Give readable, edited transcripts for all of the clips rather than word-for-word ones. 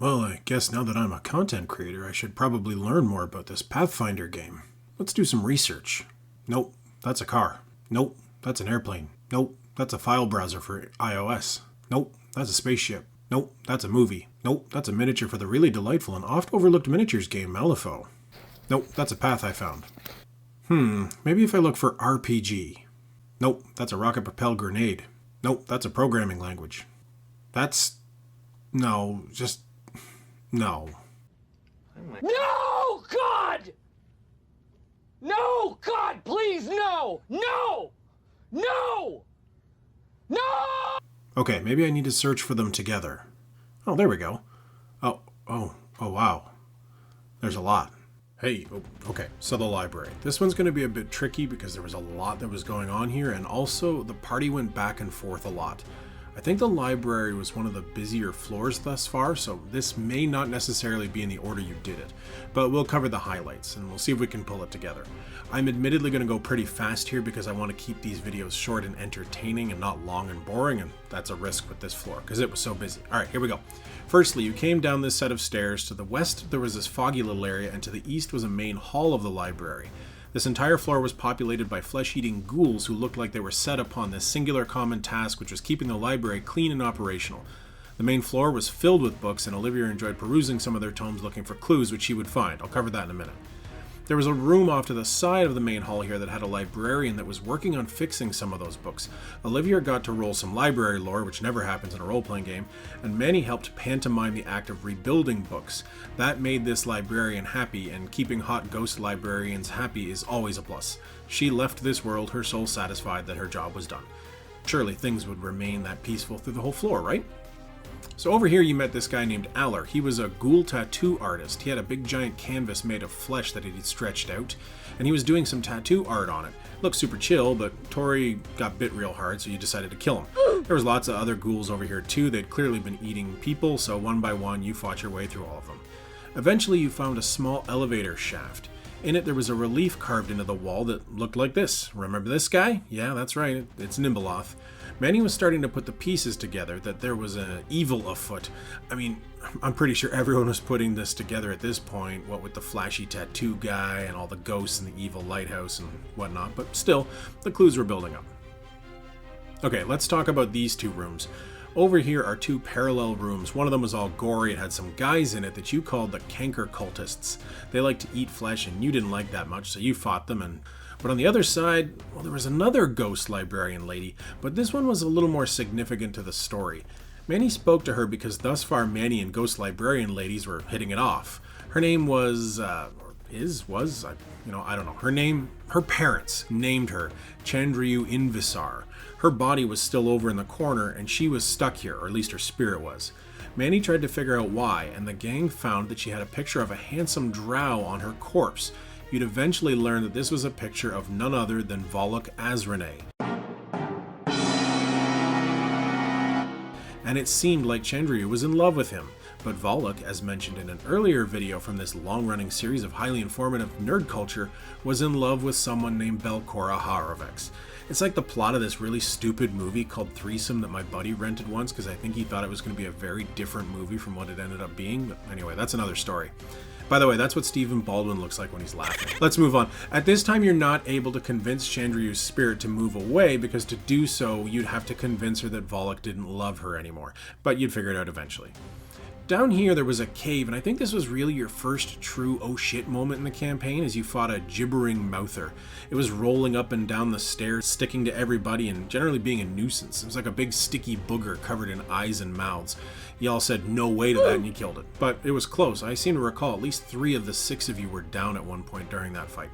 Well, I guess now that I'm a content creator, I should probably learn more about this Pathfinder game. Let's do some research. Nope, that's a car. Nope, that's an airplane. Nope, that's a file browser for iOS. Nope, that's a spaceship. Nope, that's a movie. Nope, that's a miniature for the really delightful and oft overlooked miniatures game Malifaux. Nope, that's a path I found. Maybe if I look for RPG. Nope, that's a rocket-propelled grenade. Nope, that's a programming language. No. No, God! No, God, please, no! No! No! No! Okay, maybe I need to search for them together. Oh, there we go. Oh, wow. There's a lot. Hey, okay, so the library. This one's going to be a bit tricky because there was a lot that was going on here, and also the party went back and forth a lot. I think the library was one of the busier floors thus far, so this may not necessarily be in the order you did it, but we'll cover the highlights and we'll see if we can pull it together. I'm admittedly going to go pretty fast here because I want to keep these videos short and entertaining and not long and boring, and that's a risk with this floor because it was so busy. Alright, here we go. Firstly, you came down this set of stairs. To the west there was this foggy little area, and to the east was a main hall of the library. This entire floor was populated by flesh-eating ghouls who looked like they were set upon this singular common task, which was keeping the library clean and operational. The main floor was filled with books, and Olivia enjoyed perusing some of their tomes looking for clues, which she would find. I'll cover that in a minute. There was a room off to the side of the main hall here that had a librarian that was working on fixing some of those books. Olivia got to roll some library lore, which never happens in a role-playing game, and Manny helped pantomime the act of rebuilding books. That made this librarian happy, and keeping hot ghost librarians happy is always a plus. She left this world, her soul satisfied that her job was done. Surely things would remain that peaceful through the whole floor, right? So over here you met this guy named Aller. He was a ghoul tattoo artist. He had a big giant canvas made of flesh that he'd stretched out, and he was doing some tattoo art on it. Looked super chill, but Tori got bit real hard, so you decided to kill him. There was lots of other ghouls over here too. They'd clearly been eating people, so one by one you fought your way through all of them. Eventually you found a small elevator shaft. In it there was a relief carved into the wall that looked like this. Remember this guy? Yeah, that's right, it's Nimbeloth. Manny was starting to put the pieces together, that there was an evil afoot. I mean, I'm pretty sure everyone was putting this together at this point, what with the flashy tattoo guy and all the ghosts and the evil lighthouse and whatnot, but still, the clues were building up. Okay, let's talk about these two rooms. Over here are two parallel rooms. One of them was all gory. It had some guys in it that you called the Canker cultists. They like to eat flesh, and you didn't like that much, so you fought them. But on the other side, well, there was another ghost librarian lady, but this one was a little more significant to the story. Manny spoke to her because thus far Manny and ghost librarian ladies were hitting it off. Her name was, I don't know. Her parents named her Chandriyu Invisar. Her body was still over in the corner, and she was stuck here, or at least her spirit was. Manny tried to figure out why, and the gang found that she had a picture of a handsome drow on her corpse. You'd eventually learn that this was a picture of none other than Volok Azrene. And it seemed like Chandriyu was in love with him, but Volok, as mentioned in an earlier video from this long-running series of highly informative nerd culture, was in love with someone named Belcorra Harovex. It's like the plot of this really stupid movie called Threesome that my buddy rented once because I think he thought it was going to be a very different movie from what it ended up being, but anyway, that's another story. By the way, that's what Stephen Baldwin looks like when he's laughing. Let's move on. At this time, you're not able to convince Chandriyu's spirit to move away, because to do so, you'd have to convince her that Volok didn't love her anymore. But you'd figure it out eventually. Down here, there was a cave, and I think this was really your first true oh shit moment in the campaign as you fought a Gibbering Mouther. It was rolling up and down the stairs, sticking to everybody, and generally being a nuisance. It was like a big sticky booger covered in eyes and mouths. Y'all said no way to that and you killed it. But it was close. I seem to recall at least 3 of the 6 of you were down at one point during that fight.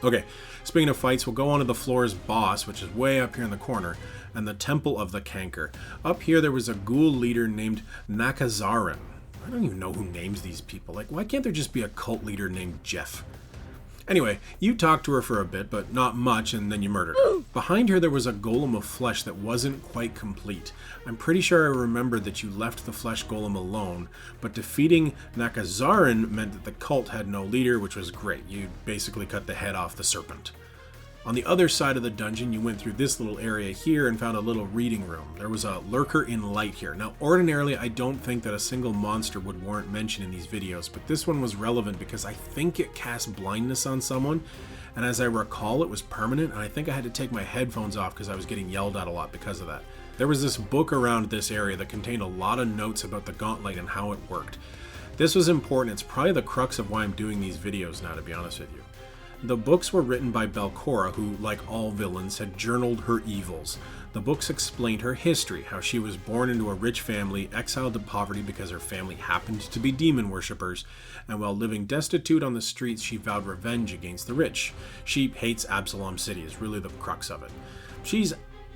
Okay, speaking of fights, we'll go on to the floor's boss, which is way up here in the corner, and the Temple of the Canker. Up here there was a ghoul leader named Nakazaran. I don't even know who names these people. Like, why can't there just be a cult leader named Jeff? Anyway, you talked to her for a bit, but not much, and then you murdered her. Behind her there was a golem of flesh that wasn't quite complete. I'm pretty sure I remembered that you left the flesh golem alone, but defeating Nakazaran meant that the cult had no leader, which was great. You basically cut the head off the serpent. On the other side of the dungeon, you went through this little area here and found a little reading room. There was a lurker in light here. Now, ordinarily, I don't think that a single monster would warrant mention in these videos, but this one was relevant because I think it cast blindness on someone, and as I recall, it was permanent, and I think I had to take my headphones off because I was getting yelled at a lot because of that. There was this book around this area that contained a lot of notes about the gauntlet and how it worked. This was important. It's probably the crux of why I'm doing these videos now, to be honest with you. The books were written by Belcorra, who, like all villains, had journaled her evils. The books explained her history, how she was born into a rich family, exiled to poverty because her family happened to be demon worshippers, and while living destitute on the streets, she vowed revenge against the rich. She hates Absalom City, is really the crux of it. She's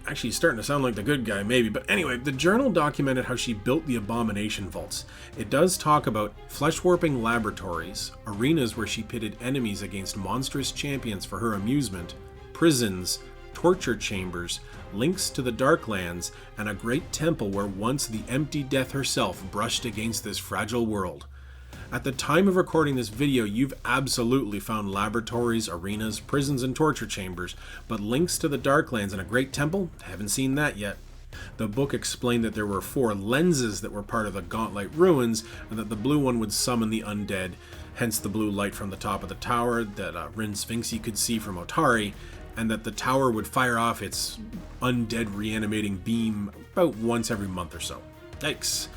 actually starting to sound like the good guy, maybe, but anyway, the journal documented how she built the Abomination vaults. It does talk about flesh-warping laboratories, arenas where she pitted enemies against monstrous champions for her amusement, prisons, torture chambers, links to the Darklands, and a great temple where once the empty Death herself brushed against this fragile world. At the time of recording this video, you've absolutely found laboratories, arenas, prisons, and torture chambers, but links to the Darklands and a great temple? Haven't seen that yet. The book explained that there were 4 lenses that were part of the Gauntlet ruins, and that the blue one would summon the undead, hence the blue light from the top of the tower that Rin Sphinxy could see from Otari, and that the tower would fire off its undead reanimating beam about once every month or so. Yikes.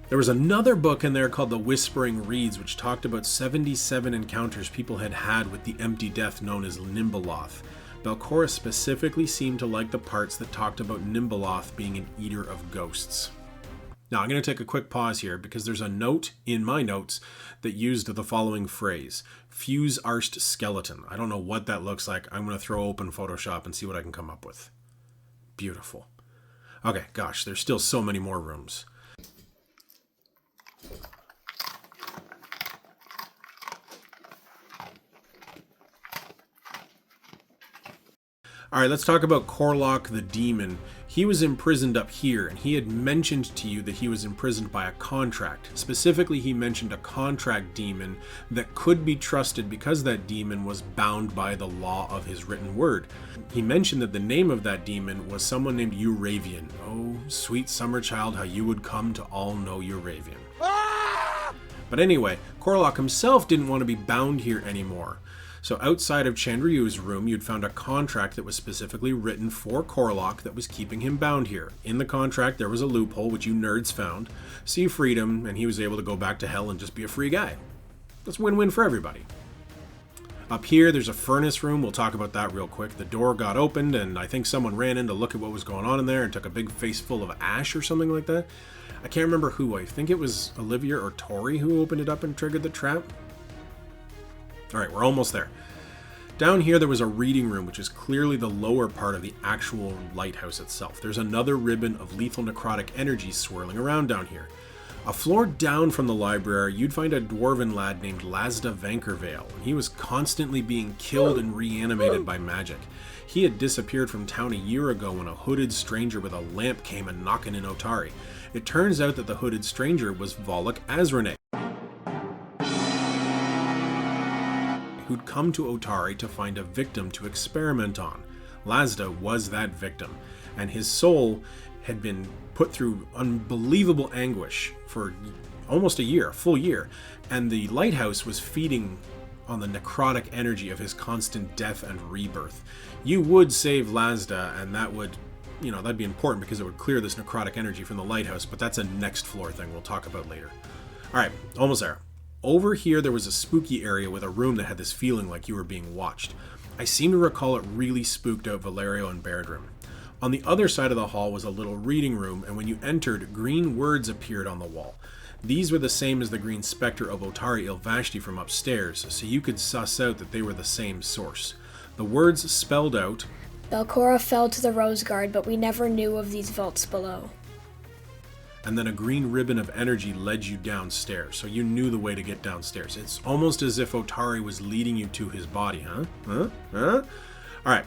There was another book in there called The Whispering Reeds, which talked about 77 encounters people had had with the empty death known as Nimbaloth. Belcorra specifically seemed to like the parts that talked about Nimbaloth being an eater of ghosts. Now, I'm going to take a quick pause here because there's a note in my notes that used the following phrase, fuse arsed skeleton. I don't know what that looks like. I'm going to throw open Photoshop and see what I can come up with. Beautiful. Okay, gosh, there's still so many more rooms. Alright, let's talk about Korlok the demon. He was imprisoned up here, and he had mentioned to you that he was imprisoned by a contract. Specifically, he mentioned a contract demon that could be trusted because that demon was bound by the law of his written word. He mentioned that the name of that demon was someone named Euravian. Oh, sweet summer child, how you would come to all know Euravian. But anyway, Korlok himself didn't want to be bound here anymore. So outside of Chandryu's room, you'd found a contract that was specifically written for Korlok that was keeping him bound here. In the contract, there was a loophole, which you nerds found. See freedom, and he was able to go back to hell and just be a free guy. That's win-win for everybody. Up here, there's a furnace room. We'll talk about that real quick. The door got opened, and I think someone ran in to look at what was going on in there and took a big face full of ash or something like that. I can't remember who. I think it was Olivia or Tori who opened it up and triggered the trap. Alright, we're almost there. Down here there was a reading room, which is clearly the lower part of the actual lighthouse itself. There's another ribbon of lethal necrotic energy swirling around down here. A floor down from the library, you'd find a dwarven lad named Lasda Vankervale, and he was constantly being killed and reanimated by magic. He had disappeared from town a year ago when a hooded stranger with a lamp came and knocking in Otari. It turns out that the hooded stranger was Volok Azrane, who'd come to Otari to find a victim to experiment on. Lasda was that victim, and his soul had been put through unbelievable anguish for almost a full year, and the lighthouse was feeding on the necrotic energy of his constant death and rebirth. You would save Lasda, and that would, that'd be important because it would clear this necrotic energy from the lighthouse, but that's a next floor thing we'll talk about later. Alright, almost there. Over here there was a spooky area with a room that had this feeling like you were being watched. I seem to recall it really spooked out Valerio and Bairdrim. On the other side of the hall was a little reading room, and when you entered, green words appeared on the wall. These were the same as the green specter of Otari Ilvashti from upstairs, so you could suss out that they were the same source. The words spelled out, Belcorra fell to the Rose Guard, but we never knew of these vaults below. And then a green ribbon of energy led you downstairs, so you knew the way to get downstairs. It's almost as if Otari was leading you to his body, huh? Alright.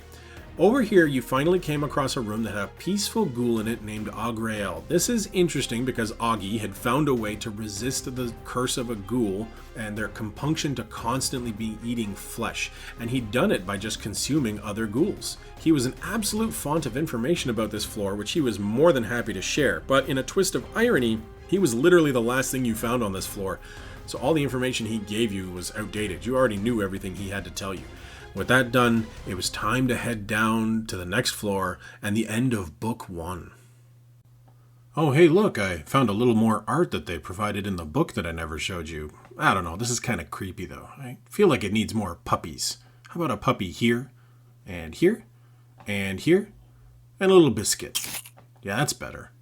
Over here, you finally came across a room that had a peaceful ghoul in it named Auggie. This is interesting because Auggie had found a way to resist the curse of a ghoul and their compunction to constantly be eating flesh, and he'd done it by just consuming other ghouls. He was an absolute font of information about this floor, which he was more than happy to share, but in a twist of irony, he was literally the last thing you found on this floor, so all the information he gave you was outdated. You already knew everything he had to tell you. With that done, it was time to head down to the next floor and the end of Book 1. Oh, hey, look, I found a little more art that they provided in the book that I never showed you. I don't know, this is kind of creepy, though. I feel like it needs more puppies. How about a puppy here, and here, and here, and a little biscuit? Yeah, that's better.